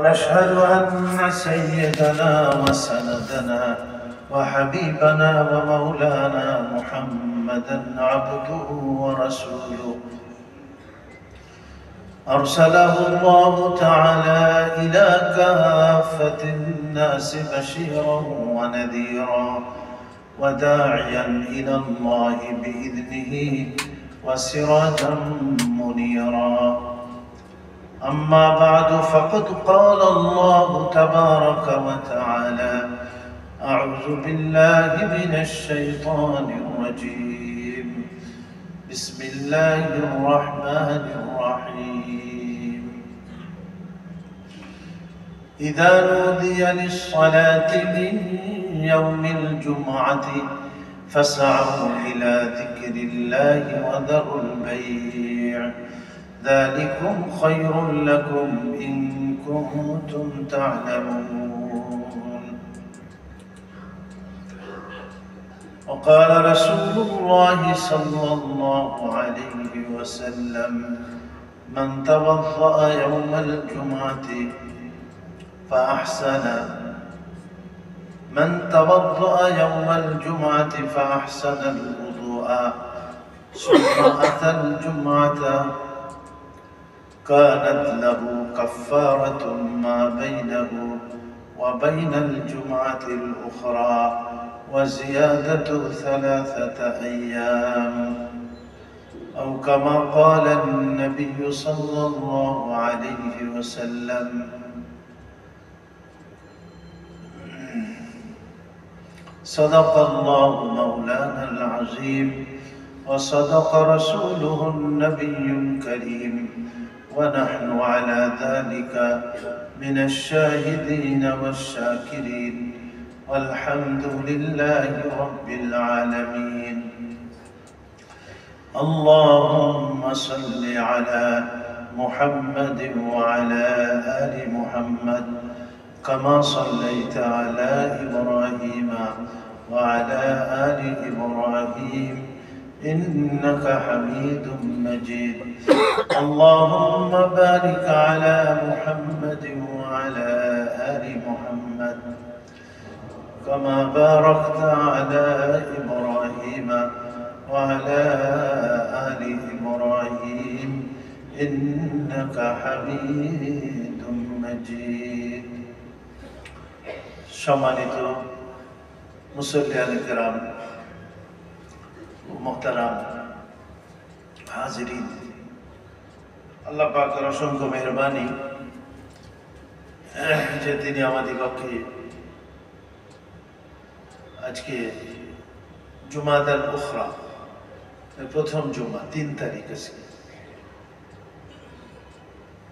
ونشهد أن سيدنا وسندنا وحبيبنا ومولانا محمدا عبده ورسوله أرسله الله تعالى إلى كافة الناس بشيرا ونذيرا وداعيا إلى الله بإذنه وسراجا منيرا. أما بعد فقد قال الله تبارك وتعالى: أعوذ بالله من الشيطان الرجيم. بسم الله الرحمن الرحيم. إذا نودي للصلاة من يوم الجمعة فاسعوا إلى ذكر الله وذروا البيع ذلكم خير لكم إن كنتم تعلمون. وقال رسول الله صلى الله عليه وسلم: من توضأ يوم الجمعة فأحسن الوضوء ثم أتى الجمعة كانت له كفارة ما بينه وبين الجمعة الأخرى وزيادة 3 أيام، أو كما قال النبي صلى الله عليه وسلم. صدق الله مولانا العظيم وصدق رسوله النبي الكريم، ونحن على ذلك من الشاهدين والشاكرين، والحمد لله رب العالمين. اللهم صل على محمد وعلى آل محمد كما صليت على إبراهيم وعلى آل إبراهيم إنك حميد مجيد. اللهم بارك على محمد وعلى آل محمد كما باركت على إبراهيم وعلى آل إبراهيم إنك حميد مجيد. সম্মানিত মুসল্লিয়ান কিরাম, মুহতারাম হাজিরিন, আল্লাহ পাকের অসংখ্য মেহরবানি যে তিনি আমাদিগকে আজকে জুমাদাল উখরা, প্রথম জুমা 3 তারিখ আছে,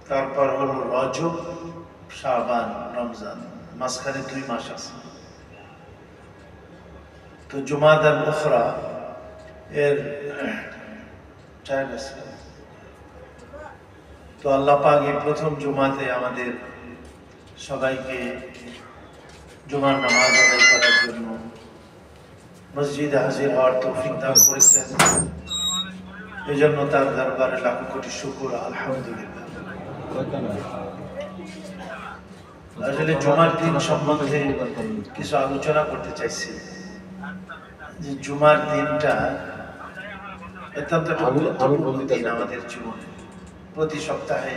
তারপর হলো রজব, শাবান, রমজান, মাঝখানে 2 মাস আছে। তো জুমাদাল উখরা এর তো আল্লাহ পাক এই প্রথম জুমাতে আমাদের সবাইকে জুমার নামাজ আদায় করার জন্য মসজিদে হাজির হওয়ার তৌফিক দান করেছেন। এই জন্য তার দরবারে লাখ কোটি শুকর, আলহামদুলিল্লাহ। আসলে জুমার দিন সম্বন্ধে কিছু আলোচনা করতে চাইছি। যে জুমার দিনটা অত্যন্ত গুরুত্বপূর্ণ দিন আমাদের জীবনে। প্রতি সপ্তাহে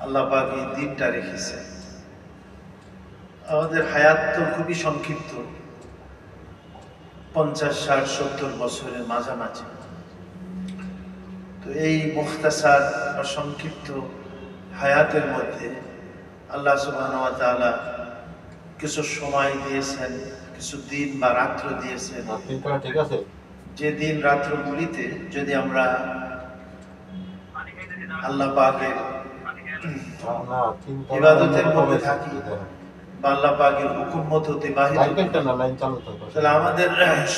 আল্লাহ পাক এই দিনটা রেখেছে। আমাদের হায়াত তো খুবই সংক্ষিপ্ত, 50, 60, 70 বছরের মাঝামাঝি। তো এই মুখতাসার বা সংক্ষিপ্ত হায়াতের মধ্যে আল্লাহ সুবহানাহু ওয়া তাআলা কিছু সময় দিয়েছেন, কিছু দিন বা রাত্র দিয়েছেন। ঠিক আছে, যে দিন রাত্রগুলিতে যদি আমরা আল্লাহ পাকের ইবাদতের মধ্যে থাকি বা আল্লাহ পাকের হুকুম মতো অতিবাহিত, তাহলে আমাদের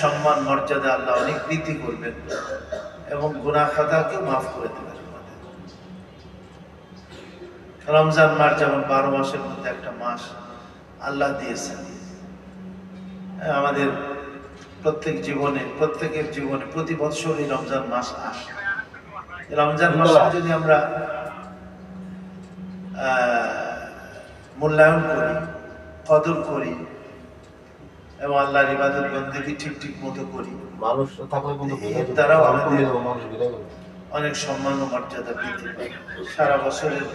সম্মান মর্যাদা আল্লাহ অনেক বৃদ্ধি করবেন এবং গুনাহ খাতাকে মাফ করে দেবেন। রমজান মাস যেমন 12 মাসের মধ্যে একটা মাস আল্লাহ দিয়েছেন। আমাদের প্রত্যেকের জীবনে প্রতি বছরই রমজান মাস আসে। রমজান মাসে যদি আমরা মূল্যায়ন করি, কদর করি এবং আল্লাহর ইবাদত বন্দেগী ঠিক ঠিক মতো করি, মানুষ থাকলে কিন্তু এর দ্বারাও আমাদের অনেক সম্মান ও মর্যাদা বৃদ্ধি পায়। সারা বছরের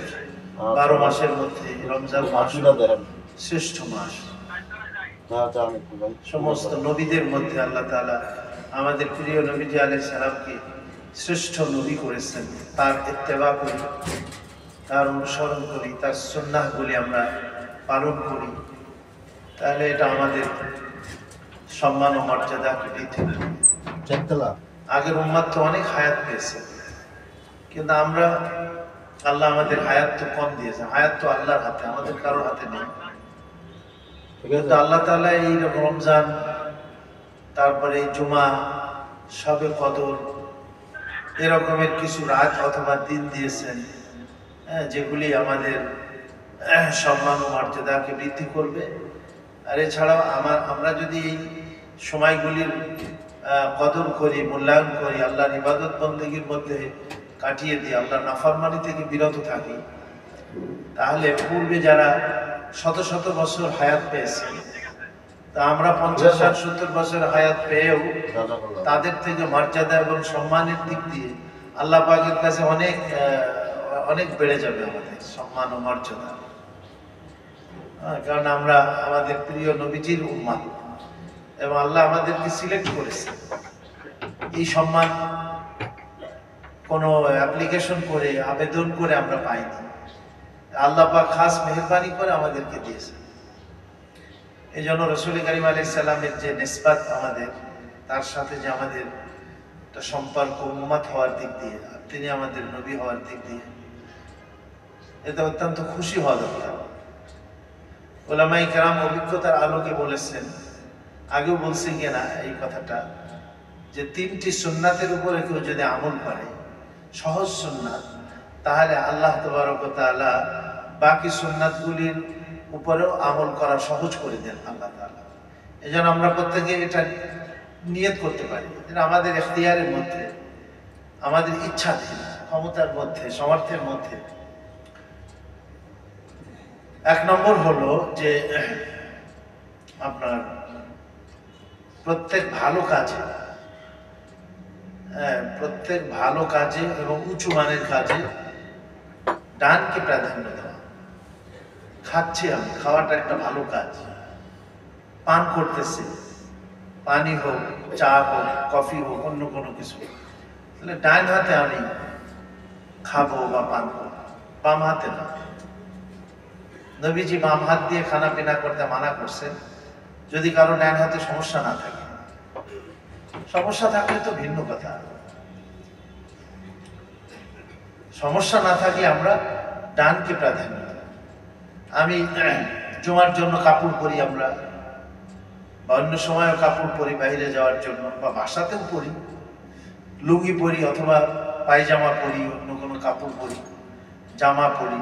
12 মাসের মধ্যে রমজান মাস শ্রেষ্ঠ মাস। সমস্ত নবীদের মধ্যে আল্লাহ তাআলা আমাদের প্রিয় নবীজি আলাইহিস সালামকে শ্রেষ্ঠ নবী করেছেন। তার ইত্তেবা করি, তার অনুসরণ করি, তার সুন্নাহগুলি আমরা পালন করি, তাহলে এটা আমাদের সম্মান ও মর্যাদাকে বৃদ্ধি করে। আগের উম্মাত তো অনেক হায়াত পেয়েছে, কিন্তু আমরা, আল্লাহ আমাদের হায়াত তো কম দিয়েছে। হায়াত তো আল্লাহর হাতে, আমাদের কারোর হাতে নেই। কিন্তু আল্লাহ তাআলা এই রমজান, তারপরে এই জুমা, শবে কদর, এরকমের কিছু রাত অথবা দিন দিয়েছেন যেগুলি আমাদের সম্মান ও মর্যাদাকে বৃদ্ধি করবে। আর এছাড়াও আমরা যদি এই সময়গুলির কদর করি, মূল্যায়ন করি, আল্লাহর ইবাদত বন্দেগীর মধ্যে কাটিয়ে দিই, আল্লাহর নাফরমানি থেকে বিরত থাকি, তাহলে পূর্বে যারা শত শত বছর হায়াত পেয়েছে, তা আমরা 50-60 বছর হায়াত পেয়েও তাদের থেকে মর্যাদা এবং সম্মানের দিক দিয়ে আল্লাহ পাকের কাছে অনেক অনেক বেড়ে যাবে আমাদের সম্মান ও মর্যাদা। কারণ আমরা আমাদের প্রিয় নবীজির উম্মাত এবং আল্লাহ আমাদেরকে সিলেক্ট করেছে। এই সম্মান কোনো অ্যাপ্লিকেশন করে, আবেদন করে আমরা পাইনি, আল্লাহ পাক খাস মেহেরবানি করে আমাদেরকে দিয়েছে। এই জন্য রাসূল কারীম আলাইহিস সালামের যে নিসবত আমাদের, তার সাথে যে আমাদের একটা সম্পর্ক উম্মত হওয়ার দিক দিয়ে, আর তিনি আমাদের নবী হওয়ার দিক দিয়ে, এটা অত্যন্ত খুশি হওয়া দরকার। উলামায়ে কেরাম অভিজ্ঞতার আলোকে বলেছেন, আগেও বলছি কিনা এই কথাটা, যে 3টি সুন্নাতের উপরে কেউ যদি আমল করে, সহজ সুন্নাত, তাহলে আল্লাহ তাবারক ওয়া তাআলা বাকি সুন্নাতগুলির উপরেও আমল করা সহজ করে দেন আল্লাহ তাআলা। এজন্য আমরা প্রত্যেকে এটা নিয়ত করতে পারি, যেটা আমাদের ইখতিয়ারের মধ্যে, আমাদের ইচ্ছাধীন, ক্ষমতার মধ্যে, সামর্থ্যের মধ্যে। 1 নম্বর হলো যে আপনার প্রত্যেক ভালো কাজে এবং উঁচু মানের কাজে ডানকে প্রাধান্য দেওয়া। খাচ্ছি, আমি খাওয়াটা একটা ভালো কাজ, পান করতেছি, পানি হোক, চা হোক, কফি হোক, অন্য কোনো কিছু, তাহলে ডান হাতে আমি খাবো বা পান করবো, বাম হাতে না। নবীজি বাম হাত দিয়ে খানা পিনা করতে মানা করছেন, যদি কারো ডান হাতে সমস্যা না থাকে। সমস্যা থাকলে তো ভিন্ন কথা, সমস্যা না থাকলে আমরা ডানকে প্রাধান্য দিই। আমি জুমার জন্য কাপড় পরি, আমরা বা অন্য সময়ও কাপড় পরি বাইরে যাওয়ার জন্য, বা বাসাতেও পরি, লুঙ্গি পরি অথবা পায়জামা পরি, অন্য কোনো কাপড় পরি, জামা পরি,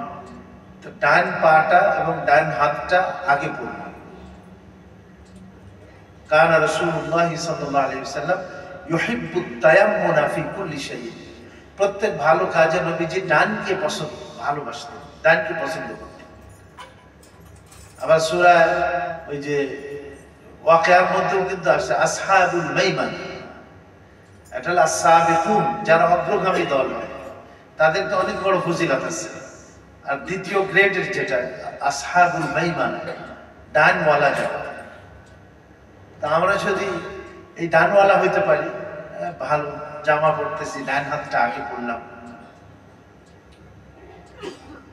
তো ডান পাটা এবং ডান হাতটা আগে পরি। কারণ রাসূলুল্লাহ সাল্লাল্লাহু আলাইহি ওয়াসাল্লাম ইউহিব্বুত তায়াম্মুনা ফি কুল্লি শাই, প্রত্যেক ভালো কাজে নবীজি ডানকে ভালোবাসতেন, ডানকে পছন্দ করতেন। আবার সূরা ওই যে ওয়াকিয়ার মধ্যেও কিন্তু আসছে আসহাবুল মাইমান, এটা হলো আস-সাবিকুন, যারা অগ্রগামী দল, তাদের তো অনেক বড় ফজিলত আছে। আর দ্বিতীয় গ্রেডের যেটা আসহাবুল মাইমান, ডানওয়ালা যারা, তা আমরা যদি এই ডানওয়ালা হইতে পারি, ভালো জামা পরতেছি, ডান হাতটা আগে পরলাম,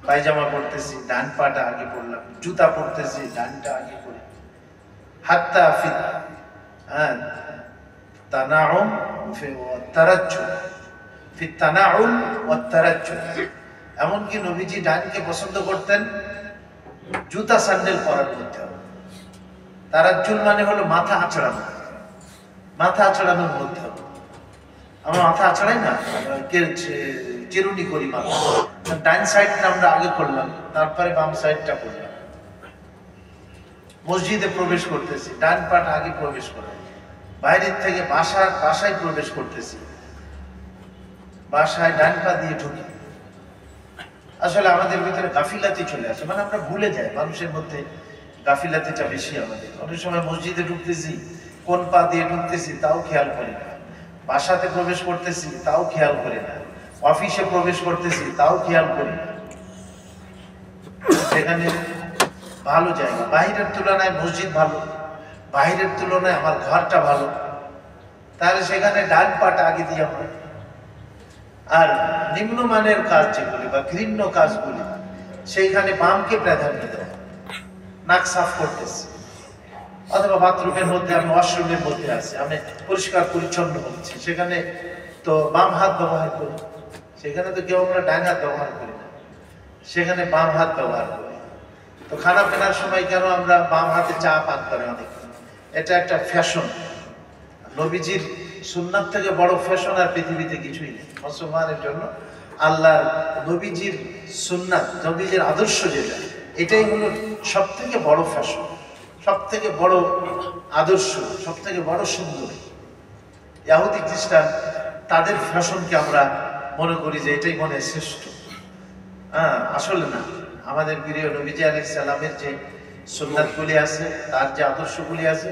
পায়জামা পরতেছি, ডান পাটা আগে পরলাম, জুতা পরতেছি, ডানটা আগে পরি, হাত্তা ফিত তানাউম ওয়া তারাজ্জুল, ফিত তানাউল ওয়া তারাজ্জুল, এমনকি নবীজি ডানকে পছন্দ করতেন জুতা স্যান্ডেল পরার মধ্যে। তারাজ্জুল মানে হলো মাথা আঁচড়ানো, মাথা আঁচড়ানোর মধ্যে। আমরা মাথা আঁচড়াই না, চিরুনি করি মাথা, ডান সাইডটা আমরা আগে করলাম, তারপরে বাম সাইডটা করলাম। মসজিদে প্রবেশ করতেছি, ডান পাটা আগে প্রবেশ করে, বাইরের থেকে বাসায় প্রবেশ করতেছি, বাসায় ডান পা দিয়ে ঢুকি, আসলে আমাদের ভিতরে গাফিলাতি চলে আসে, মানে আমরা ভুলে যাই, মানুষের মধ্যে গাফিলাতিটা বেশি আমাদের। অনেক সময় মসজিদে ঢুকতেছি, কোন পা দিয়ে ঢুকতেছি তাও খেয়াল করি না, বাসাতে প্রবেশ করতেছি তাও খেয়াল করি না, অফিসে প্রবেশ করতেছি তাও খেয়াল করি না। সেখানে ভালো জায়গা, বাহিরের তুলনায় মসজিদ ভালো, বাহিরের তুলনায় আমার ঘরটা ভালো, তাহলে সেখানে ডান পাটা আগে দিয়ে হয়। আর নিম্নমানের কাজ যেগুলি বা ঘৃণ্য কাজগুলি, সেইখানে বামকে প্রাধান্য দেওয়া। নাক সাফ করতেছি, অথবা বাথরুমের মধ্যে, আমি ওয়াশরুমের মধ্যে আছি, আমি পরিষ্কার পরিচ্ছন্ন হচ্ছি, সেখানে তো বাম হাত ব্যবহার করি, সেখানে তো কেউ আমরা ডান হাত ব্যবহার করি না, সেখানে বাম হাত ব্যবহার করি। তো খানা কেনার সময় কেন আমরা বাম হাতে চা পান করে অনেক, এটা একটা ফ্যাশন। নবীজির সুন্নাত থেকে বড় ফ্যাশন আর পৃথিবীতে কিছুই নেই মুসলমানের জন্য। আল্লাহ নবীজির সুন্নাত, নবীজির আদর্শ যেটা, এটাই হলো সব থেকে বড় ফ্যাশন, সব থেকে বড় আদর্শ, সব থেকে বড় সুন্দর। ইহুদি খ্রিস্টান তাদের ফ্যাশনকে আমরা মনে করি যে এটাই মনে শ্রেষ্ঠ। আসলে না, আমাদের প্রিয় নবীজি আলাইহিস সালামের যে সুন্নাতগুলি আছে, তার যে আদর্শগুলি আছে,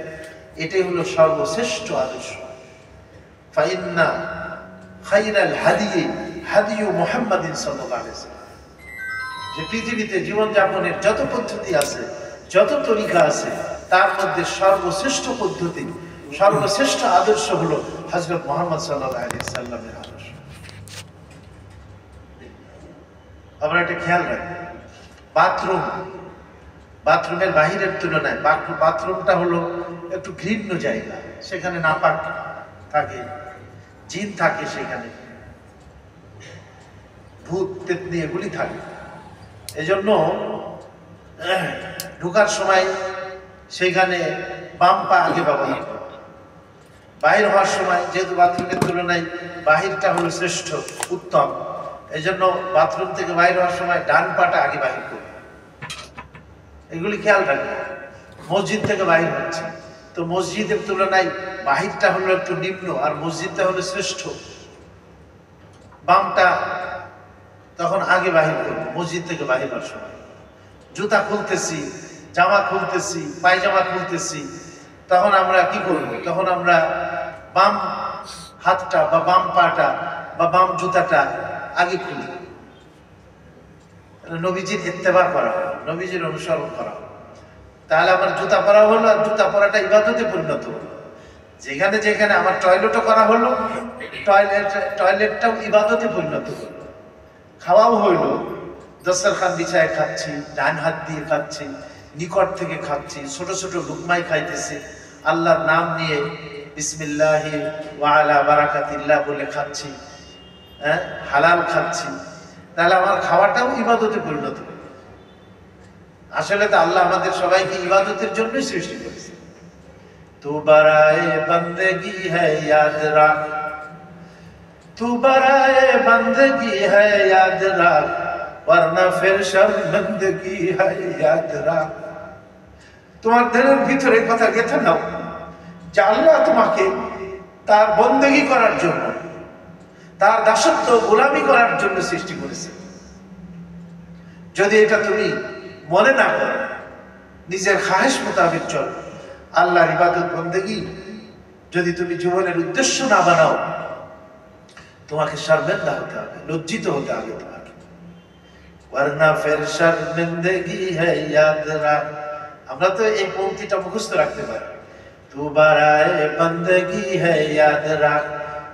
এটাই হলো সর্বশ্রেষ্ঠ আদর্শ। ফাইন্না খাইরাল হাদিয়ি হাদিয়ু মুহাম্মাদিন সাল্লাল্লাহু আলাইহি ওয়াসাল্লাম। যে পৃথিবীতে জীবনযাপনের যত পদ্ধতি আছে, যত তরিকা আছে, তার মধ্যে সর্বশ্রেষ্ঠ পদ্ধতি, সর্বশ্রেষ্ঠ আদর্শ হলো হযরত মুহাম্মদ সাল্লাল্লাহু আলাইহি ওয়াসাল্লামের আদর্শ। আমরা এটা খেয়াল রাখি। বাথরুমের বাহিরের তুলনায় বাথরুমটা হলো একটু ঘৃণ্য জায়গা, সেখানে নাপাক থাকে, জিন থাকে, সেখানে ভূত পেতনি এগুলি থাকে। এজন্য ঢোকার সময় সেইখানে বাম পা আগে ব্যবহার করা। বাহির হওয়ার সময়, যেহেতু বাথরুমের তুলনায় বাহিরটা হলো শ্রেষ্ঠ, উত্তম, এই জন্য বাথরুম থেকে বাইর হওয়ার সময় ডান পাটা আগে বাহির করবে। এগুলি খেয়াল রাখবে। মসজিদ থেকে বাহির হচ্ছে, তো মসজিদের তুলনায় বাহিরটা হলো একটু নিম্ন, আর মসজিদটা হলো শ্রেষ্ঠ, বামটা তখন আগে বাহির করবো মসজিদ থেকে বাহির হওয়ার সময়। জুতা খুলতেছি, জামা খুলতেছি, পায়জামা খুলতেছি, তখন আমরা কি করবো? তখন আমরা বাম হাতটা বা বাম পাটা বা বাম জুতাটা আগে খুলি। নবীজির ইত্তেবা করা হলো, নবীজির অনুসরণ করা হলো, তাহলে আমার জুতা পরা হলো, আর জুতা পরাটা ইবাদতে পরিণত হলো। যেখানে যেখানে আমার টয়লেটও করা হলো, টয়লেটটাও ইবাদতে পরিণত হলো। খাওয়াও হইল, দস্তরখান বিছায় খাচ্ছি, ডান হাত দিয়ে খাচ্ছি, নিকট থেকে খাচ্ছি, ছোট ছোট লুকমাই খাইতেছি, আল্লাহর নাম নিয়ে বিসমিল্লাহি ওয়া আলা বারাকাতিল্লাহ বলে খাচ্ছি, হালাল খাচ্ছি, তাহলে আমার খাওয়াটাও ইবাদতে পরিণত হবে। আসলে তো আল্লাহ আমাদের সবাইকে ইবাদতের জন্যই সৃষ্টি করেছে। তু বারায়ে বন্দেগি হ্যায় ইয়াদ রাখ, তু বারায়ে বন্দেগি হ্যায় ইয়াদ রাখ, वरना फिर शर्मिंदगी है याद रख। তোমার দিলের ভিতরে কথা গেঁথে নাও যে আল্লাহ তোমাকে তার বন্দেগী করার জন্য, তার দাসত্ব গোলামি করার জন্য সৃষ্টি করেছে। যদি এটা তুমি মনে না করো, নিজের খাহেশ মোতাবেক চলো, আল্লাহর ইবাদত বন্দেগী যদি তুমি জীবনের উদ্দেশ্য না বানাও, তোমাকে শর্মিন্দা হতে হবে, লজ্জিত হতে হবে তোমাকে। वरना फिर शर्मिंदगी है याद रख। আমরা তো এই পংক্তিটা মুখস্থ রাখতে পারি। तू बराए बंदगी है याद रख,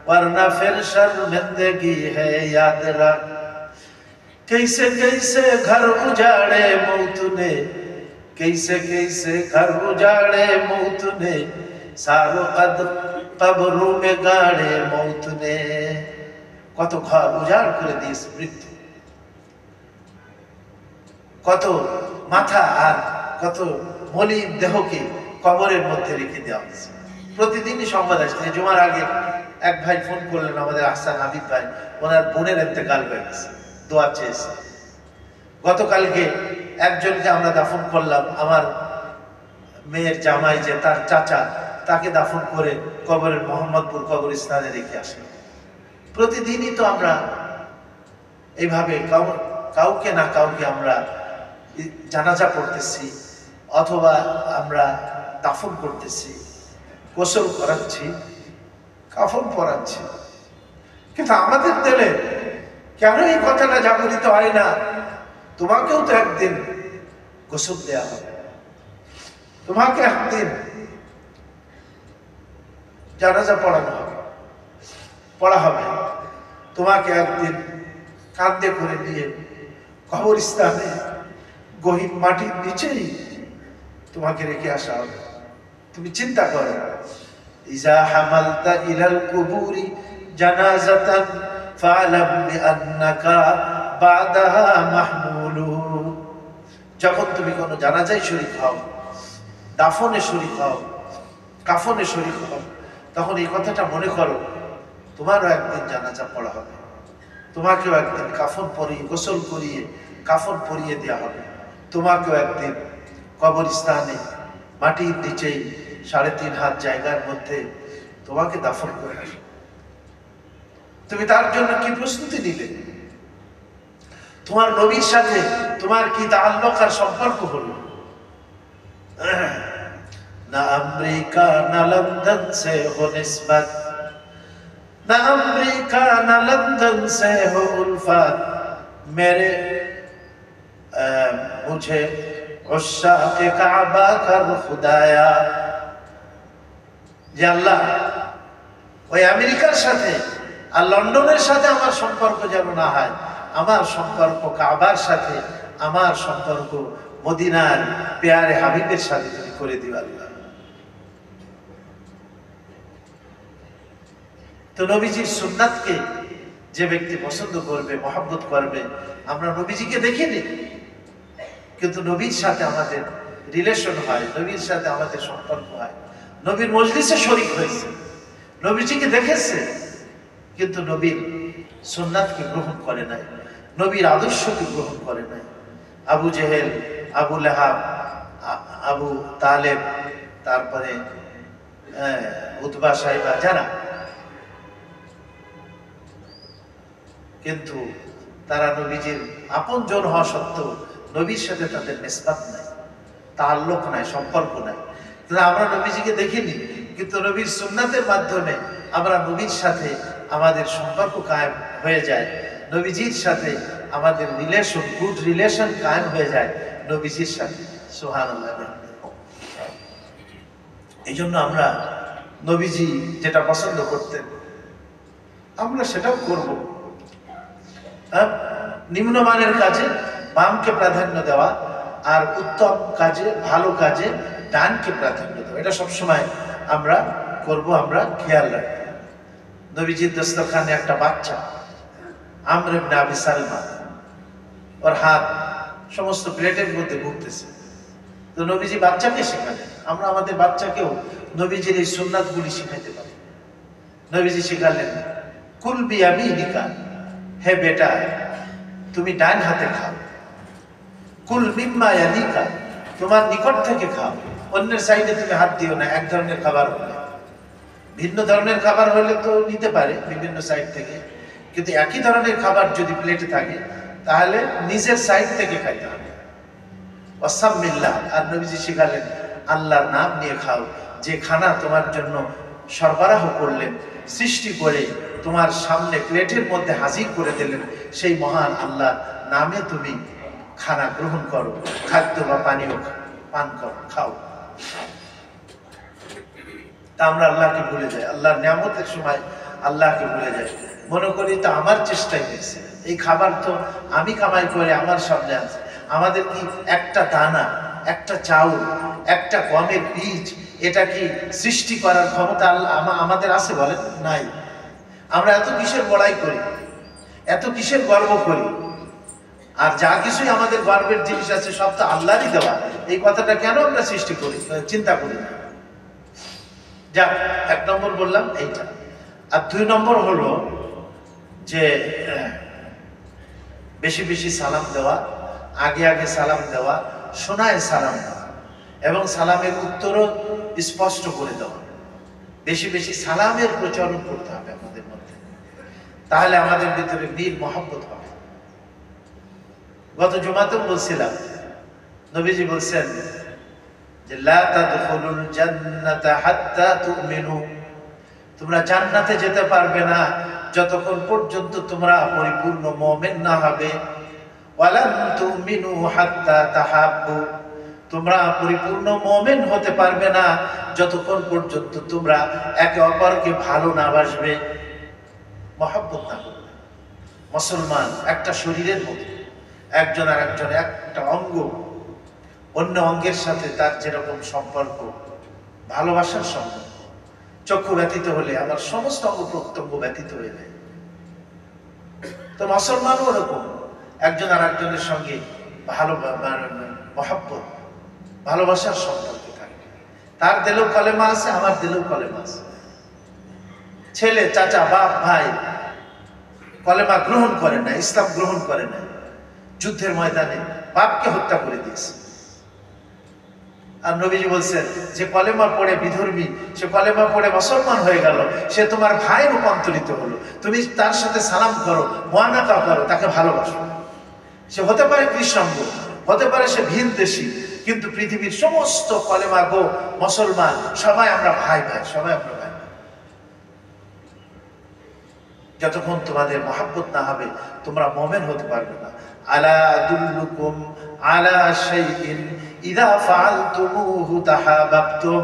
वरना फिर शर्मिंदगी है याद रख। कैसे कैसे घर उजाड़े मौत ने, कैसे कैसे घर उजाड़े मौत ने, सारो कद कब्रों में गाड़े मौत ने। কত ঘর উজাড় করে দিয়েছে মৃত্যু, কত মাথা আর কত মলিন দেহকে কবরের মধ্যে রেখে দেওয়া হয়েছে। প্রতিদিনই সংবাদ আসছে। জুমার আগে এক ভাই ফোন করলেন, আমাদের আহসান হাবিব ভাই, ওনার বোনের ইন্তেকাল হয়ে গেছে, দোয়া চেয়েছে। গতকালকে একজনকে আমরা দাফন করলাম, আমার মেয়ের জামাই যে তার চাচা, তাকে দাফন করে কবরের মোহাম্মদপুর কবরস্থানে রেখে আসলাম। প্রতিদিনই তো আমরা এইভাবে কাউকে না কাউকে আমরা জানাজা পড়তেছি, অথবা আমরা দাফন করতেছি, গোসল করাচ্ছি, কাফন পরাচ্ছি, কিন্তু আমাদের দিলে কেন এই কথাটা জাগরিত হয় না? তোমাকেও তো একদিন গোসল দেয়া হবে, তোমাকে একদিন জানাজা পড়া হবে, তোমাকে একদিন কাঁধে করে নিয়ে কবরস্থানে গহীন মাটির নিচেই তোমাকে রেখে আসা হবে। তুমি চিন্তা করো, ইজা হামালতা ইলাল কুবুরি জানাজাতান ফালাম বিআন্নাকা বাদাহা মাহমুলুন। যখন তুমি কোনো জানাজায় শরীক হও, দাফনে শরীক হও, কাফনে শরীক হও, তখন এই কথাটা মনে করো, তোমারও একদিন জানাজা পড়া হবে, তোমাকেও একদিন কাফন পরিয়ে, গোসল করিয়ে কাফন পরিয়ে দেওয়া হবে, তোমাকেও একদিন কবরস্থানে মাটির নিচেই 3.5 হাত জায়গার মধ্যে তোমাকে দাফন করে আসবে। তুমি তার জন্য কি প্রস্তুতি নিলে? তোমার নবীর সাথে তোমার কি তাআল্লুক আর সম্পর্ক হলো? না আমেরিকা না লন্ডন সে হো নিসবত, না আমেরিকা না লন্ডন সে হো উলফত, মেরে মুঝে উশাকে কাবা কর খুদায়া। যে আল্লাহ, ওই আমেরিকার সাথে আর লন্ডনের সাথে আমার সম্পর্ক যেন না হয়, আমার সম্পর্ক কাবার সাথে, আমার সম্পর্ক মদিনার পেয়ারে হাবিবের সাথে তুমি করে দিও আল্লাহ। তো নবীজির সুন্নাতকে যে ব্যক্তি পছন্দ করবে, মহব্বত করবে, আমরা নবীজিকে দেখিনি কিন্তু নবীর সাথে আমাদের রিলেশন হয়, নবীর সাথে আমাদের সম্পর্ক হয়, নবীর মজলিসে শরীক হয়েছে, নবীজিকে দেখেছে, কিন্তু নবীর সুন্নাতকে গ্রহণ করে নাই, নবীর আদর্শকে গ্রহণ করে নাই। আবু জেহেল, আবু লাহাব, আবু তালেব, তারপরে উতবা সাইবা, যারা, কিন্তু তারা নবীজির আপনজন হওয়া সত্ত্বেও নবীর সাথে তাদের নিসবত নাই, তাআল্লুক নাই, সম্পর্ক নাই। কিন্তু আমরা নবীজিকে দেখিনি, কিন্তু নবীর সুন্নাতের মাধ্যমে আমরা নবীর সাথে আমাদের সম্পর্ক কায়েম হয়ে যায়, নবীজির সাথে আমাদের রিলেশন, গুড রিলেশন কায়েম হয়ে যায় নবীজির সাথে। সুবহানাল্লাহ। এই জন্য আমরা নবীজি যেটা পছন্দ করতেন আমরা সেটাও করব। নিম্নমানের কাজে বামকে প্রাধান্য দেওয়া, আর উত্তম কাজে, ভালো কাজে ডানকে প্রাধান্য দেওয়া, এটা সবসময় আমরা করব, আমরা খেয়াল রাখবো। নবীজির দস্তরখানে একটা বাচ্চা, আমর ইবনে আবি সালমা, ওর হাত সমস্ত প্লেটের মধ্যে ঘুরতেছে। তো নবীজি বাচ্চাকে শেখালেন, আমরা আমাদের বাচ্চাকেও নবীজির এই সুন্নাতগুলি শিখাইতে পারি। নবীজি শেখালেন, কুল বিয়ামিনিকা, হে বেটা তুমি ডান হাতে খাও, কুল মিম্মা ইয়ালিকা, তোমার নিকট থেকে খাও, অন্যের সাইডে তুমি হাত দিও না। এক ধরনের খাবার হলে, ভিন্ন ধরনের খাবার হলে তো নিতে পারে বিভিন্ন সাইড থেকে, কিন্তু একই ধরনের খাবার যদি প্লেটে থাকে তাহলে নিজের সাইড থেকে খাইতে হবে। ওয়াসাম্মিল্লাহ, আর নবীজি শিখালেন আল্লাহর নাম নিয়ে খাও। যে খানা তোমার জন্য সরবরাহ করলেন, সৃষ্টি করে তোমার সামনে প্লেটের মধ্যে হাজির করে দিলেন, সেই মহান আল্লাহর নামে তুমি খানা গ্রহণ করো, খাদ্য বা পানীয় পান করো, খাও। তা আমরা আল্লাহকে ভুলে যাই, আল্লাহর নিয়ামতের সময় আল্লাহকে ভুলে যাই, মনে করি তো আমার চেষ্টাই হয়েছে, এই খাবার তো আমি কামাই করে আমার সামনে আছে। আমাদের কি একটা দানা, একটা চাউল, একটা গমের বীজ, এটা কি সৃষ্টি করার ক্ষমতা আল্লাহ আমাদের আছে? বলেন নাই। আমরা এত কিসের বড়াই করি, এত কিসের গর্ব করি, আর যা কিছুই আমাদের গর্বের জিনিস আছে সব তো আল্লাহরই দেওয়া, এই কথাটা কেন আমরা সৃষ্টি করি, চিন্তা করি না। যাক, 1 নম্বর বললাম এইটা। আর 2 নম্বর হলো যে বেশি বেশি সালাম দেওয়া, আগে আগে সালাম দেওয়া, শোনায় সালাম দেওয়া, এবং সালামের উত্তরও স্পষ্ট করে দেওয়া। বেশি বেশি সালামের প্রচলন করতে হবে আমাদের মধ্যে, তাহলে আমাদের ভিতরে বীর মহব্বত হবে। গত জুমাতেও বলছিলাম, নবীজি বলছেন যে লা তাদখুলুল জান্নাতা হাত্তা তুমিনু, তোমরা জান্নাতে যেতে পারবে না যতক্ষণ পর্যন্ত তোমরা পরিপূর্ণ মুমিন না হবে। ওয়ালান তুমিনু হাত্তা তাহাব্বু, তোমরা পরিপূর্ণ মুমিন হতে পারবে না যতক্ষণ পর্যন্ত তোমরা একে অপরকে ভালো না বাসবে, মহব্বত না করবে। মুসলমান একটা শরীরের মতো, একজন আর একজন একটা অঙ্গ, অন্য অঙ্গের সাথে তার যেরকম সম্পর্ক, ভালোবাসার সম্পর্ক। চক্ষু ব্যতীত হলে আমার সমস্ত অঙ্গ প্রত্যঙ্গ ব্যতীত হয়ে যায়। তো মুসলমানও ওরকম, একজন আর একজনের সঙ্গে ভালো মহব্বত, ভালোবাসার সম্পর্কে থাকে। তার দিলেও কলেমা আছে, আমার দিলেও কলেমা আছে। ছেলে, চাচা, বাপ, ভাই কলেমা গ্রহণ করে না, ইসলাম গ্রহণ করে না, যুদ্ধের ময়দানে বাপকে হত্যা করে দিয়েছে। আর নবীজি বলছেন যে কলেমা পড়ে বিধর্মী, সে কলেমা পড়ে মুসলমান হয়ে গেল, সে তোমার ভাই রূপান্তরিত হলো। তুমি তার সাথে সালাম করো, মুআনাকা করো, তাকে ভালোবাসো। সে হতে পারে কৃষ্ণাঙ্গ, হতে পারে সে ভিন দেশি, কিন্তু পৃথিবীর সমস্ত কলেমা গো মুসলমান, সবাই আমরা ভাই ভাই, সবাই আমরা ভাই। যতক্ষণ তোমাদের মহব্বত না হবে তোমরা মুমিন হতে পারবে না। আলা আদুল্লুকুম আলা শাইইন ইযা ফাআলতুমুহু তাহাবাবতুম,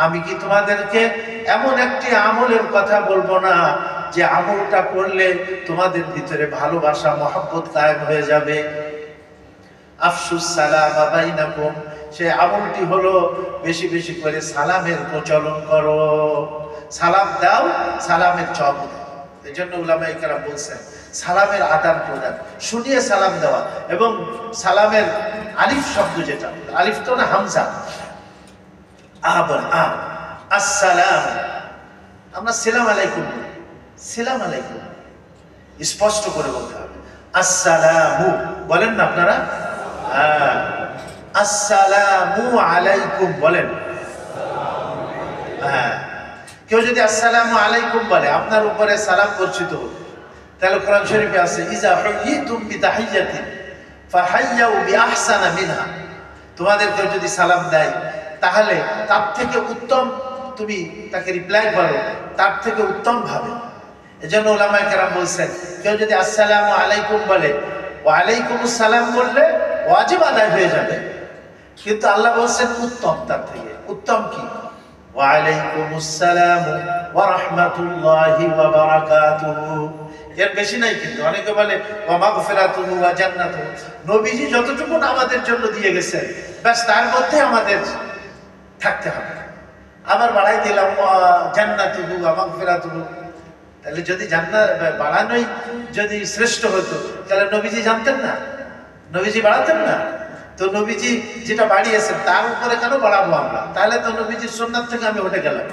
আমি কি তোমাদেরকে এমন একটি আমলের কথা বলবো না যে আমলটা করলে তোমাদের ভিতরে ভালোবাসা, মহব্বত কায়েম হয়ে যাবে। আফশুস সালাম বাইনাকুম, সেই আমলটি হলো বেশি বেশি করে সালামের প্রচলন করো। সালাম দাও, সালামের জবাব দাও। এই জন্য উলামায়ে কেরাম বলছেন সালামের আদান প্রদান, শুনিয়ে সালাম দেওয়া, এবং সালামের আলিফ শব্দ যেটা, আলিফ তো না, হামজা, আসসালাম, আমরা সালাম আলাইকুম বলি, সালাম আলাইকুম স্পষ্ট করে বলতে হবে। আসসালামু বলেন না আপনারা? আসসালামু আলাইকুম বলেন। হ্যাঁ, কেউ যদি আসসালামু আলাইকুম বলে আপনার উপরে সালাম বর্ষিত হবে, তাহলে কোরআন শরীফে আছে ইজা হুইয়িতুম বিতাহিয়াতিন ফাহাইয়্যু বিআহসানা মিনহা, তোমাদের কেউ যদি সালাম দেয় তাহলে তার থেকে উত্তম তুমি তাকে রিপ্লাই করো, তার থেকে উত্তম ভাবে। এজন্য উলামায়ে কেরাম বলছেন কেউ যদি আসসালামু আলাইকুম বলে, ওয়া আলাইকুমুস সালাম বললে ওয়াজিব আদায় হয়ে যাবে, কিন্তু আল্লাহ বলছেন উত্তম, তার থেকে উত্তম কি? ওয়া আলাইকুমুস সালাম ওয়া রাহমাতুল্লাহি ওয়া বারাকাতুহু, এর বেশি নাই। কিন্তু অনেকে বলে ওয়া মাগফিরাতুহু ওয়া জান্নাতুহু, নবীজি যতটুকু আমাদের জন্য দিয়ে গেছেন ব্যাস তার মধ্যে আমাদের থাকতে হবে। আবার বাড়াই দিলাম জান্নাতুহু ওয়া মাগফিরাতুহু, তাহলে যদি জান্নাত বাড়ানোই যদি শ্রেষ্ঠ হতো তাহলে নবীজি জানতেন না, নবীজি বাড়াতেন না? তো নবীজি যেটা বাড়িয়েছেন তার উপরে কেন বাড়াবো আমরা? তাহলে তো নবীজির সুন্নাত থেকে আমি উঠে গেলাম।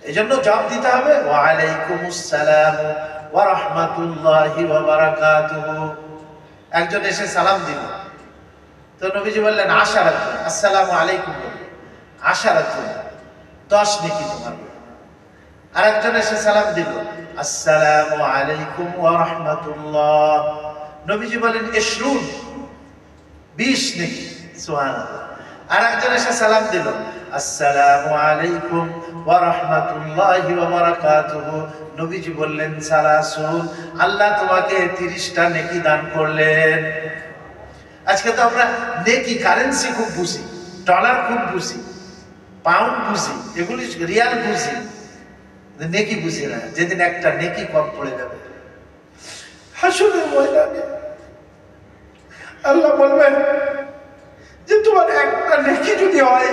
এই জন্য জবাব দিতে হবে ওয়া আলাইকুমুস সালাম ওয়া রাহমাতুল্লাহি ওয়া বারাকাতুহু। একজন এসে সালাম দিল, তো নবীজি বললেন আশারাতুন, আসসালামু আলাইকুম আশারাতুন, 10 নেকি তোমার। আর একজন এসে সালাম দিল আসসালামু আলাইকুম ওয়া রাহমাতুল্লাহ, নবীজি বলেন 20 নেকি, সুবহানাল্লাহ। আর একজন এসে সালাম দিল আসসালামু আলাইকুম ওয়া রাহমাতুল্লাহি ওয়া বারাকাতুহু, নবীজি বললেন 30, আল্লাহ তোমাকে 30টা নেকি দান করলেন। আজকে তো আমরা নেকি কারেন্সি খুব বুঝি, ডলার খুব বুঝি, পাউন্ড বুঝি, এগুলি রিয়াল বুঝি, নেকি বুঝি না। যেদিন একটা নেকি কম পড়ে যাবে হাসরের ময়দানে আল্লাহ বলবেন যে তোমার একটা নেকি যদি হয়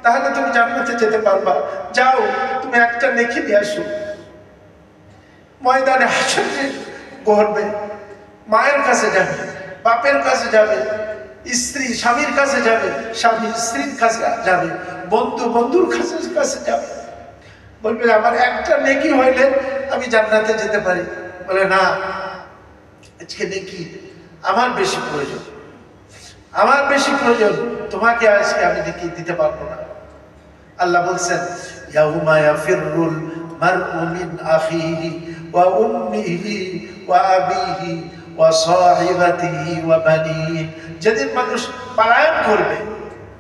তাহলে তুমি জান্নাতে যেতে পারবা, যাও তুমি একটা নেকি নিয়ে আসো। ময়দানে হাসরে করবে, মায়ের কাছে যাবে, বাপের কাছে যাবে, স্ত্রী স্বামীর কাছে যাবে, স্বামী স্ত্রীর কাছে যাবে, বন্ধু বন্ধুর কাছে যাবে, বলবে আমার একটা নেকি হইলে আমি জান্নাতে যেতে পারি। বলে না, আজকে নেকি আমার বেশি প্রয়োজন, আমার বেশি প্রয়োজন, তোমাকে আজকে আমি নেকি দিতে পারবো না। আল্লাহ বলছেন ইয়াউমা ইয়াফিরুল মারউ মিন আখিহি ওয়া উম্মিহি ওয়া আবিহি ওয়া সাহিবাতিহি ওয়া বানি। যেদিন মানুষ পলায়ন করবে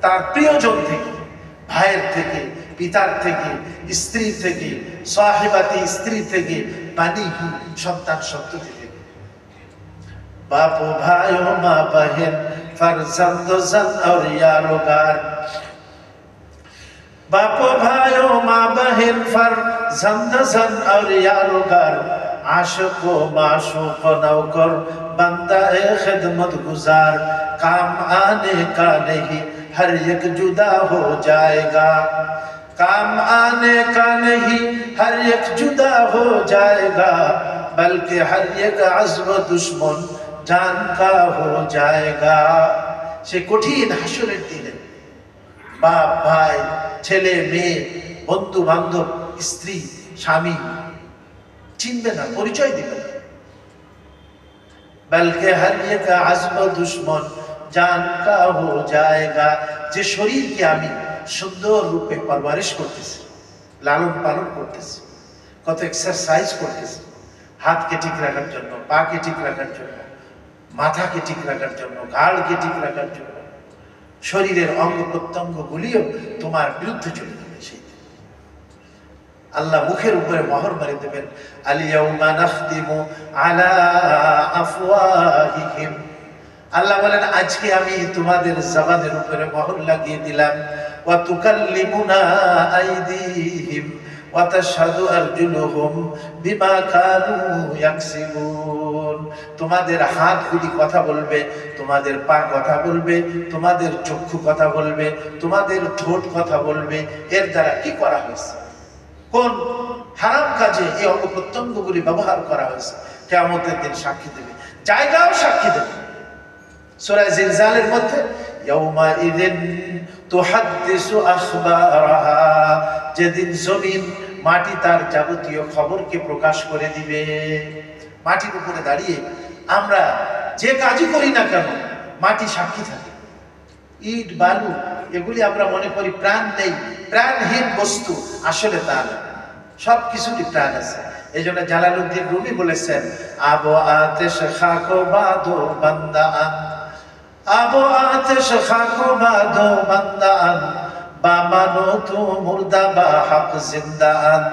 তার প্রিয়জন থেকে, ভাইয়ের থেকে, পিতার থেকে, স্ত্রী থেকে, সাহিবাতি স্ত্রী থেকে, বানিহি সন্তান সন্ততি থেকে। बाप भाइयों माँ बहन फर्जंद जन और यारोगार। बाप भाइयों माँ बहन फर्जंद जन और यारोगार। आशिको माशूक नौकर बंदा ए खिदमत गुजार। काम आने का नहीं हर एक जुदा हो जाएगा। काम आने का नहीं हर एक जुदा हो जाएगा। बल्कि हर एक अज़्म दुश्मन जान का हो जाएगा। से कठिन हाशरेर दिने बाप भाई छेले मेये बंधु बान्धव स्त्री स्वामी चिनबे ना, परिचय दिबे ना। बल्कि हर एक अज़्म दुश्मन जान का हो जाएगा। जे शरीर के आमी सुंदर रूपे परवरिश करतेছি, लालन पालन करतेছি, कत एक्सारसाइज करतेছি, हाथ के ठीक राखार जन्य, पा के ठीक राखार जन्य, माथा के ठीक राखार जन्य, घाड़ के ठीक राखार जन्य, शरीरेर अंग प्रत्यंग गुलियो तुम्हार बिरुद्धे चले जाबे। সেই আল্লাহ মুখের উপরে মোহর মেরে দেবেন, আলিয়াউমা নাখতিমু আলা আফওয়াহিহিম। আল্লাহ বলেন আজকে আমি তোমাদের জবানের উপরে মোহর লাগিয়ে দিলাম। ওয়া তুকাল্লিমুনা আইদিহিম ওয়া তাশহাদু আরজুলুহুম বিমা কানু ইয়াকসিবুন। তোমাদের হাতগুলি কথা বলবে, তোমাদের পা কথা বলবে, তোমাদের চক্ষু কথা বলবে, তোমাদের ঠোঁট কথা বলবে। এর দ্বারা কি করা হয়েছে, কোন হারাম কাজে এই অঙ্গ প্রত্যঙ্গগুলি ব্যবহার করা হয়েছে, কিয়ামতের দিন সাক্ষী দেবে, জায়গাও সাক্ষী দেবে। সূরা জিলজালের মধ্যে ইয়াউমা ইযিন তুহাদ্দিসু আখবারাহা, যেদিন জমিন মাটি তার যাবতীয় খবরকে প্রকাশ করে দিবে। মাটির উপরে দাঁড়িয়ে আমরা যে কাজই করি না কেন মাটি সাক্ষী থাকে। ইট বালু এগুলি আমরা মনে করি প্রাণ নেই, প্রাণহীন বস্তু, আসলে তা না, সব কিছুরই প্রাণ আছে। এই জন্য জালালউদ্দিন রুমি বলেছেন, আবো আতেশ খাকো বাদো বান্দা আন, আবো আতেশ খাকো বাদো বান্দা আন, বা মানো তু মুর্দা বা হক জিন্দা আন।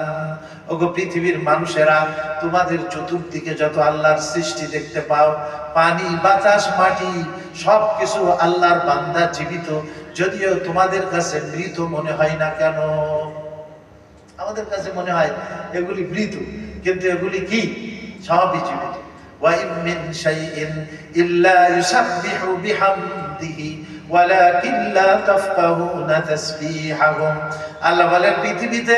ওগো পৃথিবীর মানুষেরা, তোমাদের চতুর্দিকে যত আল্লাহর সৃষ্টি দেখতে পাও, পানি বাতাস মাটি সবকিছু আল্লাহর বান্দা, জীবিত, যদিও তোমাদের কাছে মৃত মনে হয় না কেন। আমাদের কাছে মনে হয় এগুলি মৃত, কিন্তু এগুলি কি, সবই জীবিত। ওয়া ইম মিন শাইইন ইল্লা ইউসাব্বিহু বিহামদিহি ওয়ালাকিন লা তাফকাহুনা তাসবিহাহুম। আল্লাহ বলেন পৃথিবীতে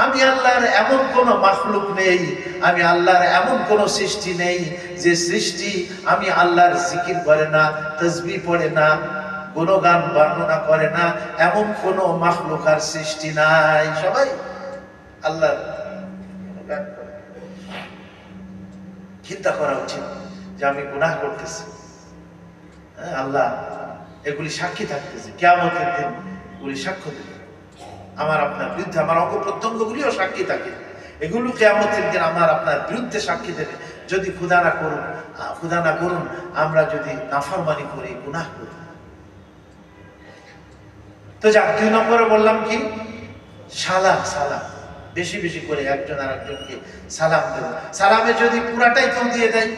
আমি আল্লাহর এমন কোন মাখলুক নেই, আমি আল্লাহর এমন কোন সৃষ্টি নেই যে সৃষ্টি আমি আল্লাহর জিকির করে না, তাসবিহ পড়ে না, গুণগান বর্ণনা করে না, এমন কোন মাখলুক আর সৃষ্টি নাই, সবাই আল্লাহর গুণগান করে। চিন্তা করা উচিত যে আমি গুনাহ করতেছি, আল্লাহ এগুলি সাক্ষী থাকতেছে, কিয়ামতের দিন এগুলি সাক্ষ্য দেবে আমার আপনার বিরুদ্ধে। আমার অঙ্গ প্রত্যঙ্গগুলিও সাক্ষী থাকে, এগুলো কিয়ামতের দিন আমার আপনার বিরুদ্ধে সাক্ষী দেবে। যদি খুদা না করুন আমরা যদি নাফরমানি করি, গুনাহ করি। তো যাক, 2 নম্বরে বললাম কি, সালাম। সালাম বেশি বেশি করে একজন আরেকজনকে সালাম দেব। সালামে যদি পুরাটাই কেউ দিয়ে দেয়,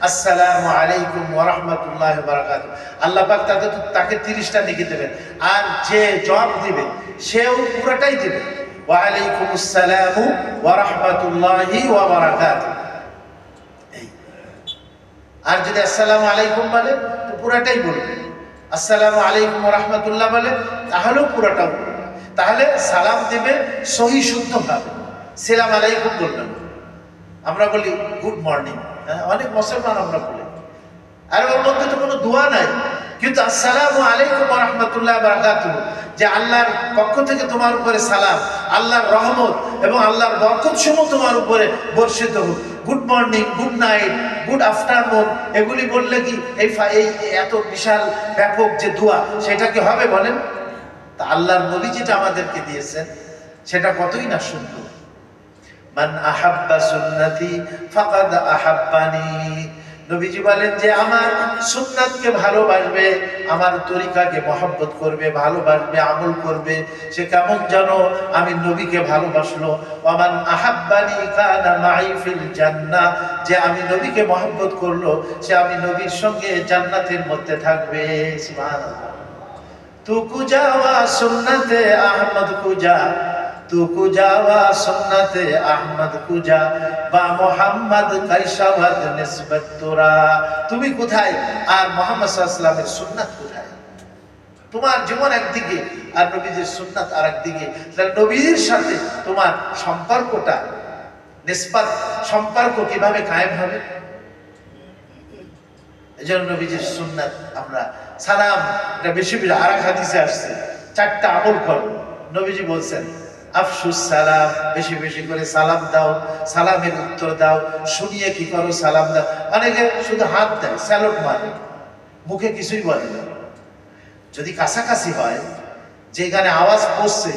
আসসালামু আলাইকুম ওয়া রাহমাতুল্লাহি ওয়া বারাকাতুহু, আল্লাহ পাক তাকে 30টা নেকি দেবেন। আর যে জবাব দিবে সেও পুরাটাই দিবে, ওয়া আলাইকুমুস সালামু ওয়া রাহমাতুল্লাহি ওয়া বারাকাতুহু। আর যদি আসসালামু আলাইকুম বলে তো পুরাটাই বলবে, আসসালামু আলাইকুম ওয়া রাহমাতুল্লাহ বলে তাহলেও পুরাটাও বলবে। তাহলে সালাম দিবে সহি শুদ্ধ ভাবে, সালাম আলাইকুম বলবেন। আমরা বলি গুড মর্নিং, অনেক মুসলমান আমরা বলি, আর ওর মধ্যে তো কোনো দোয়া নাই, কিন্তু আসসালামু আলাইকুম ওয়া রাহমাতুল্লাহি ওয়া বারাকাতুহু, যে আল্লাহর পক্ষ থেকে তোমার উপরে সালাম, আল্লাহর রহমত এবং আল্লাহর বরকত সমূহ তোমার উপরে বর্ষিত হোক। Good morning, good night, good afternoon এগুলি বললে কি এই এত বিশাল ব্যাপক যে দোয়া সেটা কি হবে বলেন? তা আল্লাহর নবী যেটা আমাদেরকে দিয়েছেন সেটা কতই না সুন্দর। মান আহাব্বা সুন্নতি ফাকাদ আহাব্বানি, নবীজি বলেন যে আমার সুন্নাতকে ভালোবাসবে, আমার তরিকাকে মহব্বত করবে, ভালোবাসবে, আমল করবে, সে কেমন যেন আমি নবীকে ভালোবাসলো। ওয়ামান আহাব্বানি কানা মাই ফিল জান্নাহ, যে আমি নবীকে মহব্বত করলো সে আমি নবীর সঙ্গে জান্নাতের মধ্যে থাকবে। সুবহানাল্লাহ। তু কুজাওয়া সুন্নতে আহমদ কুজা, তু কুজাওয়া সুন্নতে আহমদ কুজা, বা মুহাম্মদ কাইসাওয়াত নিসবত তোরা। তুমি কোথায় আর মুহাম্মদ সাল্লাল্লাহু আলাইহি ওয়াসাল্লামের সুন্নাত কোথায়? তোমার জীবন একদিকে আর নবীজির সুন্নাত আরেকদিকে। তাহলে নবীর সাথে তোমার সম্পর্কটা, নিসবত সম্পর্ক কিভাবে কায়েম হবে? এজন্য নবীজির সুন্নাত আমরা সালাম, এটা বেশি বেশি আরেক হাদিসে আসছে 4টা আমল করো। নবীজি বলছেন আফসুস সালাম, বেশি বেশি করে সালাম দাও, সালামের উত্তর দাও। শুনিয়ে কি করো? সালাম দাও। অনেকে শুধু হাত দেয়, স্যালুট মারে, মুখে কিছুই বলে না। যদি কাছাকাছি হয়, যেখানে আওয়াজ পৌঁছছে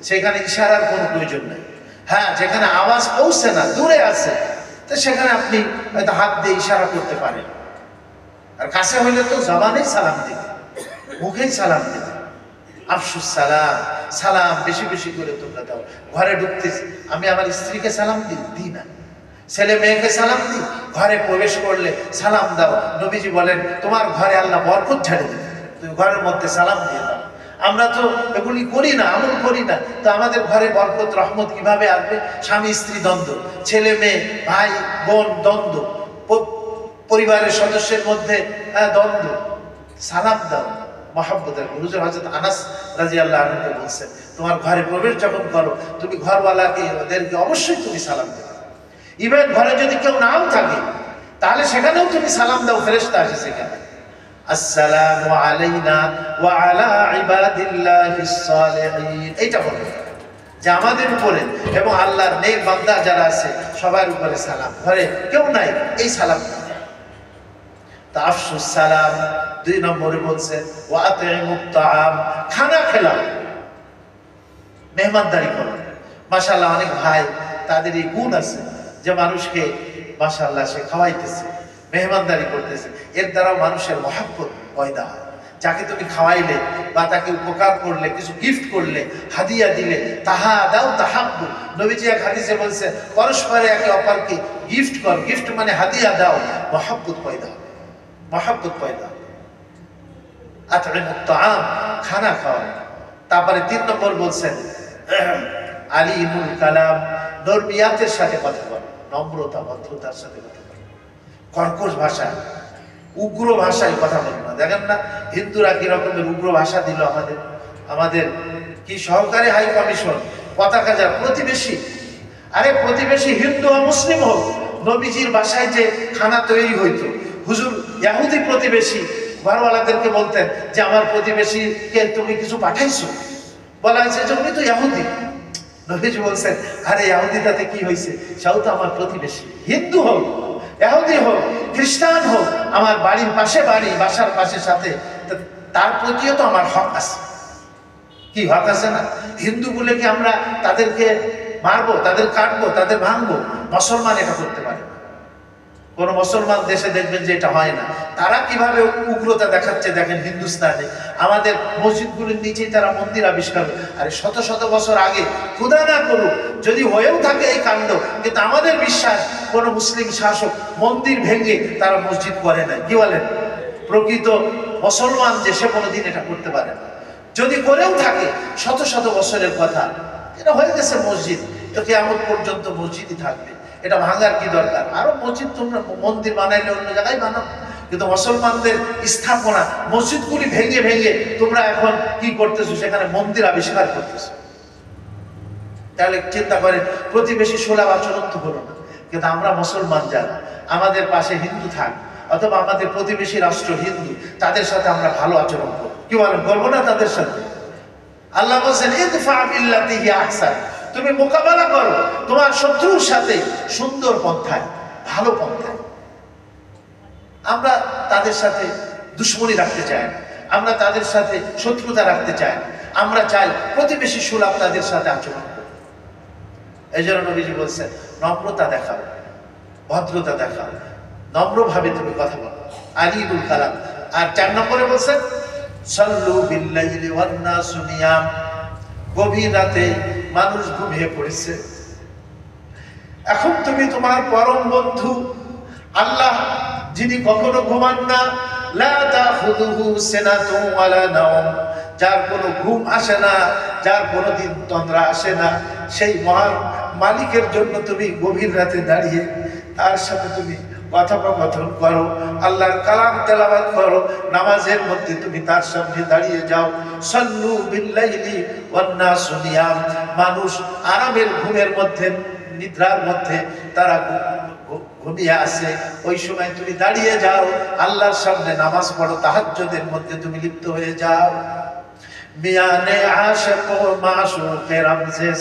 সেখানে ইশারার কোনো প্রয়োজন নেই। হ্যাঁ, যেখানে আওয়াজ পৌঁছছে না, দূরে আছে, তো সেখানে আপনি হয়তো হাত দিয়ে ইশারা করতে পারেন। আর কাছে হইলে তো জবানেই সালাম দিবে, মুখেই সালাম দিবে। আফসুস সালাম, সালাম বেশি বেশি করে তোমরা দাও। ঘরে ঢুকতেছি, আমি আমার স্ত্রীকে সালাম দিই না, ছেলে মেয়েকে সালাম দিই। ঘরে প্রবেশ করলে সালাম দাও। নবীজি বলেন তোমার ঘরে আল্লাহ বরকত ছেড়ে দেবে, তুমি ঘরের মধ্যে সালাম দিয়ে দাও। আমরা তো এগুলি করি না, আমল করি না, তো আমাদের ঘরে বরকত রহমত কিভাবে আসবে? স্বামী স্ত্রী দ্বন্দ্ব, ছেলে মেয়ে ভাই বোন দ্বন্দ্ব, পরিবারের সদস্যের মধ্যে দ্বন্দ্ব। সালাম দাও মহব্বতের। হুজুর হযরত আনাস রাদিয়াল্লাহু আনহু বলছেন তোমার ঘরে প্রবেশ যখন করো, তুমি ঘরওয়ালাকে ওদেরকে অবশ্যই তুমি সালাম দেবে। ইভেন ঘরে যদি কেউ নাও থাকে তাহলে সেখানেও তুমি সালাম দাও, ফেরেশতা আসে সেখানে। আসসালামু আলাইনা ওয়া আলা ইবাদিল্লাহিস সালিহিন, এইটা বলো যে আমাদের উপরে এবং আল্লাহর নেক বান্দা যারা আছে সবার উপরে সালাম। ঘরে কেউ নাই, এই সালাম। আফসুস সালাম। 2 নম্বরে বলছেন ওয়া আতিমুত তাআম, খানা খেলাও, মেহমানদারি করো। মাশাআল্লাহ, অনেক ভাই তাদের এই গুণ আছে যে মানুষকে মাশাআল্লাহ সে খাওয়াইতেছে, মেহমানদারি করতেছে, এর দ্বারাও মানুষের মহব্বত পয়দা হয়। যাকে তুমি খাওয়াইলে বা তাকে উপকার করলে, কিছু গিফট করলে, হাদিয়া দিলে, তাহা দাও তাহাব্বু। নবীজি এক হাদিসে বলছে পরস্পরে একে অপরকে গিফট কর। গিফট মানে হাদিয়া দাও, মহব্বত পয়দা হবে, মহব্বত পয়দা। আতইমুত তাআম, খানা খাওয়া। তারপরে 3 নম্বর বলছেন আলিমুল কালাম, নরমিয়াতের সাথে কথা বলো, নম্রতা ভদ্রতার সাথে কথা বলো। কর্কশ ভাষা, উগ্র ভাষায় কথা বলো না। দেখেন না হিন্দুরা কি রকমের উগ্র ভাষা দিল আমাদের। আমাদের কি সহকারী হাই কমিশন পতাকা যার প্রতিবেশী, আরে প্রতিবেশী হিন্দু ও মুসলিম হোক, নবীজির বাসায় যে খানা তৈরি হইতো, হুজুর ইহুদি প্রতিবেশী ঘরওয়ালাদেরকে বলতেন যে আমার প্রতিবেশীকে তুমি কিছু পাঠাইছো, বলা হয়েছে যে উনি তো ইহুদি। নবীজি বলছেন আরে ইহুদি তাতে কি হয়েছে, সেও তো আমার প্রতিবেশী। হিন্দু হোক, ইহুদি হোক, খ্রিস্টান হোক, আমার বাড়ির পাশে বাড়ি, বাসার পাশে সাথে, তার প্রতিও তো আমার হক আছে। কি হক আছে না? হিন্দু বলে কি আমরা তাদেরকে মারবো, তাদের কাটবো, তাদের ভাঙবো? মুসলমান এটা করতে পারে না। কোন মুসলমান দেশে দেখবেন যে এটা হয় না। তারা কিভাবে উগ্রতা দেখাচ্ছে দেখেন হিন্দুস্তানে। আমাদের মসজিদগুলির নিচেই তারা মন্দির আবিষ্কার। আরে শত শত বছর আগে, খোদা না করুক যদি হয়েও থাকে এই কাণ্ড, কিন্তু আমাদের বিশ্বাস কোন মুসলিম শাসক মন্দির ভেঙে তারা মসজিদ করে না। কি বলেন? প্রকৃত মুসলমান যে সে কোনোদিন এটা করতে পারে না। যদি করেও থাকে শত শত বছরের কথা, এটা হয়ে গেছে মসজিদ, তো কিয়ামত পর্যন্ত মসজিদই থাকবে। এটা ভাঙার কি দরকার? আরো মসজিদ তোমরা মন্দির বানাইলে অন্য জায়গায় বানাও, কিন্তু মুসলমানদের স্থাপনা মসজিদগুলি ভেঙে ভেঙে তোমরা এখন কি করতেছো? সেখানে মন্দির আবিষ্কার করতেছো। তাহলে চিন্তা করেন, প্রতিবেশী সুলভ আচরণ তো হলো না। কিন্তু আমরা মুসলমান যারা, আমাদের পাশে হিন্দু থাক অথবা আমাদের প্রতিবেশী রাষ্ট্র হিন্দু, তাদের সাথে আমরা ভালো আচরণ করব। কি বলেন? করবো না তাদের সাথে? আল্লাহ বলছেন ইদফা বিল্লাতি হিয়া আহসান, তুমি মোকাবেলা করো তোমার শত্রুর সাথে সুন্দর পন্থায়, ভালো পন্থায়। আমরা তাদের সাথে দুশ্মনী রাখতে চাই না, আমরা তাদের সাথে শত্রুতা রাখতে চাই না। আমরা চাই প্রতিবেশী সুলভ তাদের সাথে আচরণ করব। এই জন্য নবীজি বলছেন নম্রতা দেখাও, ভদ্রতা দেখাও, নম্রভাবে তুমি কথা বলো, আলিউল কালাম। আর 4 নম্বরে বলছেন সাল্লু বিল্লাইলি ওয়ান নাসু নিয়াম, গভীর রাতে মানুষ ঘুমিয়ে পড়েছে, এখন তুমি তোমার পরম বন্ধু আল্লাহ যিনি কখনো ঘুমান না, লা তাখুযুহু সিনাতুন ওয়ালা নাওম, যার কোনো ঘুম আসে না, যার কোনো দিন তন্দ্রা আসে না, সেই মহান মালিকের জন্য তুমি গভীর রাতে দাঁড়িয়ে তার সাথে তুমি কথোপকথন করো, আল্লাহর কালাম তেলাওয়াত করো, নামাজের মধ্যে তুমি তার সামনে দাঁড়িয়ে যাও। সাল্লু বিল্লাইলি ওয়ান নাসু নিয়াম, মানুষ আরামের ঘুমের মধ্যে, নিদ্রার মধ্যে তারা ঘুমিয়ে আসে, ওই সময় তুমি দাঁড়িয়ে যাও, আল্লাহর সামনে নামাজ পড়ো, তাহাজ্জুদের মধ্যে তুমি লিপ্ত হয়ে যাও। মিয়ানে আশিক ও মাশুক রমজেস,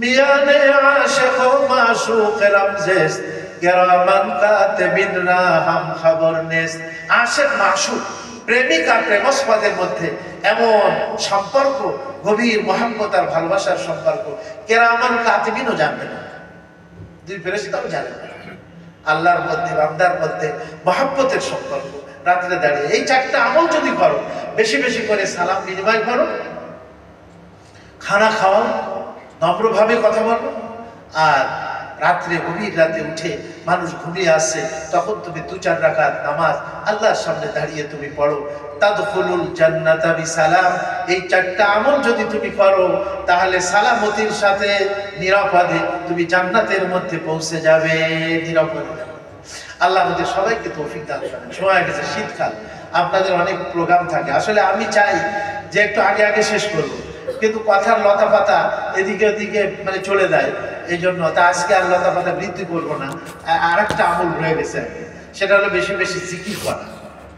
মিয়ানে আশিক ও মাশুক রমজেস, কিরামান কাতিবিনরা হাম খবর নেস। আশিক মাশুক, প্রেমিক আর প্রেমাস্পদের মধ্যে এমন সম্পর্ক, গভীর মহব্বত আর ভালোবাসার সম্পর্ক, কিরামান কাতিবিনও জানবে না, 2 ফেরেশতাও জানে না। আল্লাহর মধ্যে বান্দার মধ্যে মহব্বতের সম্পর্ক, রাত্রে দাঁড়িয়ে এই 4টা আমল যদি করো, বেশি বেশি করে সালাম বিনিময় করো, খানা খাওয়াও, নম্রভাবে কথা বলো, আর রাত্রে গভীর রাতে উঠে মানুষ ঘুমিয়ে আসছে, তখন তুমি 2-4 রাকাত নামাজ আল্লাহর সামনে দাঁড়িয়ে তুমি পড়ো, তাদখুলুল জান্নাতা বিসালাম। এই 4টা আমল যদি তুমি করো, তাহলে সালামতির সাথে নিরাপদে তুমি জান্নাতের মধ্যে পৌঁছে যাবে, নিরাপদে। আল্লাহ আমাদের সবাইকে তৌফিক দান করেন। সময় গেছে, শীতকাল, আপনাদের অনেক প্রোগ্রাম থাকে, আসলে আমি চাই যে একটু আগে আগে শেষ করবো, কিন্তু কথার লতা পাতা এদিকে ওদিকে মানে চলে যায়, এই জন্য তা আজকে আর লতা পাতা বৃদ্ধি করবো না। আর একটা আমল রয়ে গেছে, সেটা হলো বেশি বেশি জিকির করা,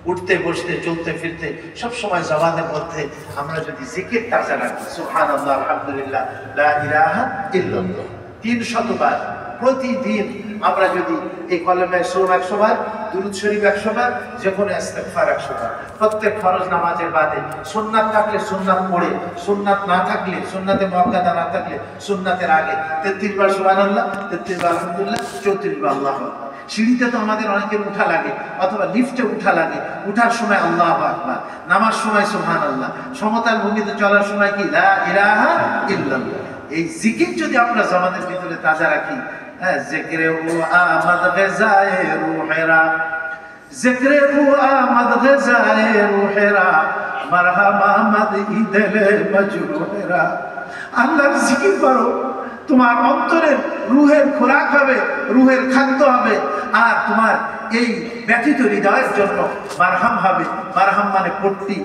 উঠতে বসতে চলতে ফিরতে সব সময় জবানের মধ্যে আমরা যদি জিকির তাজা রাখি, সুবহানাল্লাহ, আলহামদুলিল্লাহ, লা ইলাহা ইল্লাল্লাহ 300 বার প্রতিদিন আমরা যদি এই কলমে সুর 100 বার, দুরূদ শরীফ 100 বার, যে কোনো ইস্তেগফার 100 বার, প্রত্যেক ফরজ নামাজের বাদে, সুন্নাত থাকলে সুন্নাত পড়ে, সুন্নাত না থাকলে, সুন্নাতে মুআক্কাদা না থাকলে সুন্নাতের আগে 33 বার সুবহানাল্লাহ, 33 বার আলহামদুলিল্লাহ, 34 বার আল্লাহু আকবার। সিঁড়িতে তো আমাদের অনেকের উঠা লাগে, অথবা লিফটে উঠা লাগে, উঠার সময় আল্লাহু আকবার, নামার সময় সুবহানাল্লাহ, সমতল ভূমিতে চলার সময় কি লা ইলাহা ইল্লাল্লাহ। এই জিকির যদি আমরা জবানের ভিতরে তাজা রাখি, জিকরে ও আমদ গজায়ে রূহেরা, জিকরে ও আমদ গজায়ে রূহেরা, মারহামা মাদ ইদলে মজরুহেরা। আল্লাহর জিকির করো, তোমার অন্তরের রুহের খোরাক হবে, রুহের খাদ্য হবে, আর তোমার এই ব্যথিত হৃদয়ের জন্য মারহাম হবে। মারহাম মানে পট্টি,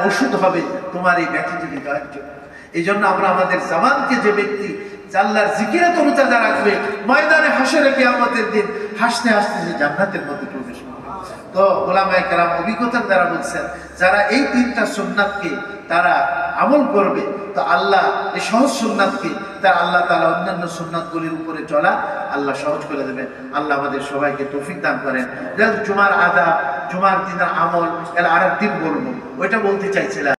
ওষুধ হবে তোমার এই ব্যথিত হৃদয়ের জন্য। এই জন্য আমরা আমাদের জবানকে, যে ব্যক্তি আল্লাহর জিকিরে তরুতাজা রাখবে, ময়দানে হাসরে কিয়ামতের দিন হাসতে হাসতে সে জান্নাতের মধ্যে প্রবেশ করবে। তো ওলামায়ে কেরাম অভিজ্ঞতার দ্বারা বলছেন, যারা এই 3টা সুন্নাতকে তারা আমল করবে, তো আল্লাহ এই সহজ সুন্নাতকে তার আল্লাহ তাআলা অন্যান্য সুন্নাতগুলির উপরে চলা আল্লাহ সহজ করে দেবেন। আল্লাহ আমাদের সবাইকে তৌফিক দান করেন। জুমার আদাব, জুমার দিনের আমল, এর আরেকদিন বলবো, ওইটা বলতে চাইছিলাম।